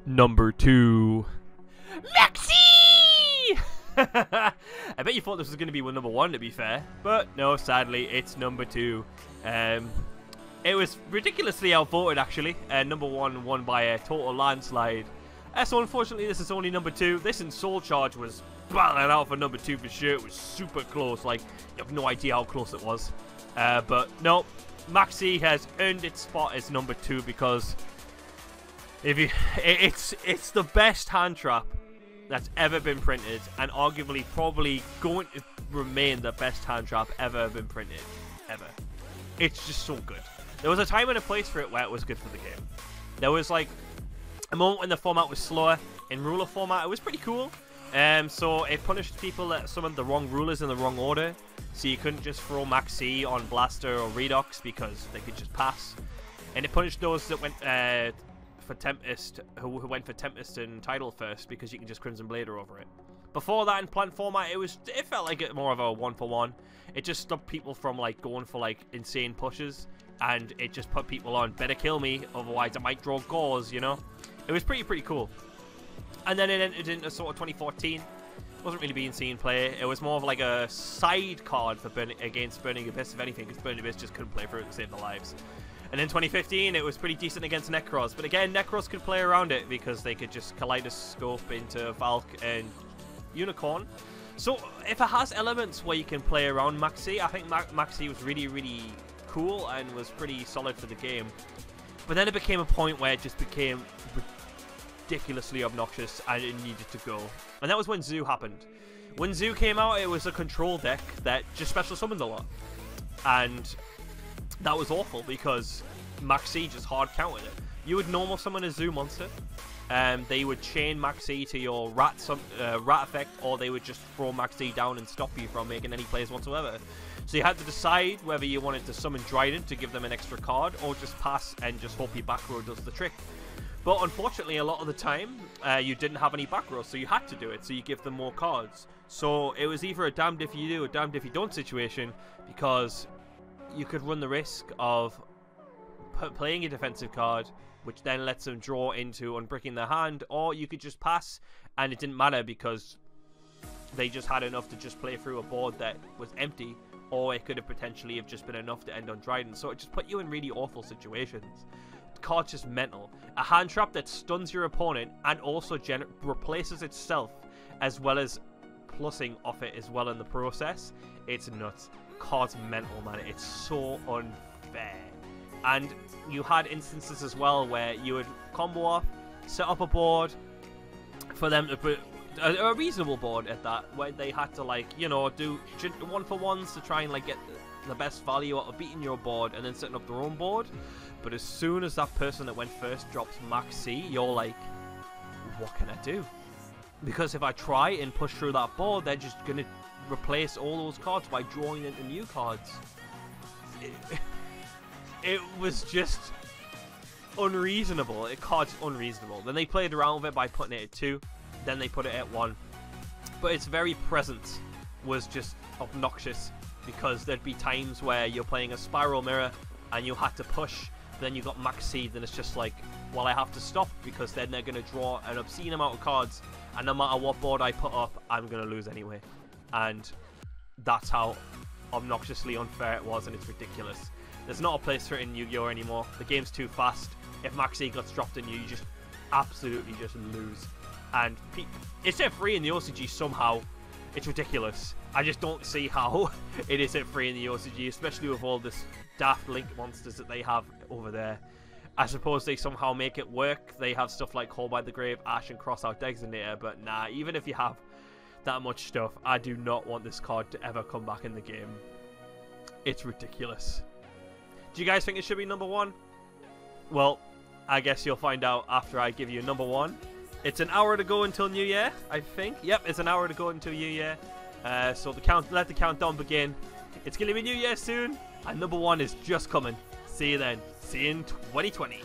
Number 2. Maxi! I bet you thought this was going to be number 1, to be fair. But no, sadly, it's number 2. It was ridiculously outvoted, actually. Number 1 won by a total landslide. So unfortunately, this is only number 2. This and Soul Charge was battling out for number 2 for sure. It was super close. Like, you have no idea how close it was. But no, Maxi has earned its spot as number 2 because it's the best hand trap that's ever been printed, and arguably probably going to remain the best hand trap ever been printed. Ever. It's just so good. There was a time and a place for it where it was good for the game. There was like a moment when the format was slower. In ruler format, it was pretty cool. So it punished people that summoned the wrong rulers in the wrong order. So you couldn't just throw Maxi on Blaster or Redox because they could just pass. And it punished those that went for Tempest, who went for Tempest and Tidal first, because you can just Crimson Blader over it. Before that, in plant format, it felt like more of a 1-for-1. It just stopped people from like going for like insane pushes, and it just put people on better kill me, otherwise I might draw Gauze, you know. It was pretty cool. And then it entered into sort of 2014. It wasn't really being seen play. It was more of like a side card for against Burning Abyss, if anything, because Burning Abyss just couldn't play through it to save their lives. And in 2015, it was pretty decent against Necros. But again, Necros could play around it because they could just kaleidoscope into Valk and Unicorn. So if it has elements where you can play around Maxi, I think Maxi was really cool and was pretty solid for the game. But then it became a point where it just became ridiculously obnoxious and it needed to go. And that was when Zoo happened. When Zoo came out, it was a control deck that just special summoned a lot. And that was awful because Maxi just hard countered it. You would normal summon a Zoo monster, they would chain Maxi to your rat effect, or they would just throw Maxi down and stop you from making any plays whatsoever. So you had to decide whether you wanted to summon Dryden to give them an extra card, or just pass and just hope your back row does the trick. But unfortunately, a lot of the time, you didn't have any back row, so you had to do it, so you give them more cards. So it was either a damned if you do, or damned if you don't situation, because you could run the risk of playing a defensive card, which then lets them draw into unbricking their hand, or you could just pass, and it didn't matter because they just had enough to just play through a board that was empty, or it could have potentially have just been enough to end on Dryden. So it just put you in really awful situations. The card's just mental. A hand trap that stuns your opponent and also replaces itself, as well as plussing off it as well in the process. It's nuts. Card's mental, man. It's so unfair. And you had instances as well where you would combo off, set up a board for them to put a reasonable board at that, where they had to, like, you know, do 1-for-1s to try and like get the best value out of beating your board and then setting up their own board. But as soon as that person that went first drops Maxi, you're like, what can I do? Because if I try and push through that board, they're just gonna replace all those cards by drawing into new cards. It was just unreasonable. Card's unreasonable. Then they played around with it by putting it at 2. Then they put it at 1. But its very presence was just obnoxious, because there'd be times where you're playing a Spiral Mirror and you had to push. Then you got Maxi, then it's just like, well, I have to stop, because then they're going to draw an obscene amount of cards, and no matter what board I put up, I'm going to lose anyway. And that's how obnoxiously unfair it was, and it's ridiculous. There's not a place for it in Yu-Gi-Oh! Anymore. The game's too fast. If Maxi gets dropped in you, you just absolutely just lose. And it's at free in the OCG somehow. It's ridiculous. I just don't see how it is at free in the OCG, especially with all this daft Link monsters that they have over there. I suppose they somehow make it work. They have stuff like Call by the Grave, Ash, and Crossout Designator, but nah, even if you have that much stuff, I do not want this card to ever come back in the game. It's ridiculous. Do you guys think it should be number 1? Well, I guess you'll find out after I give you number 1. It's an hour to go until New Year, I think. Yep, it's an hour to go until New Year. So let the countdown begin. It's going to be New Year soon, and number 1 is just coming. See you then. See you in 2020.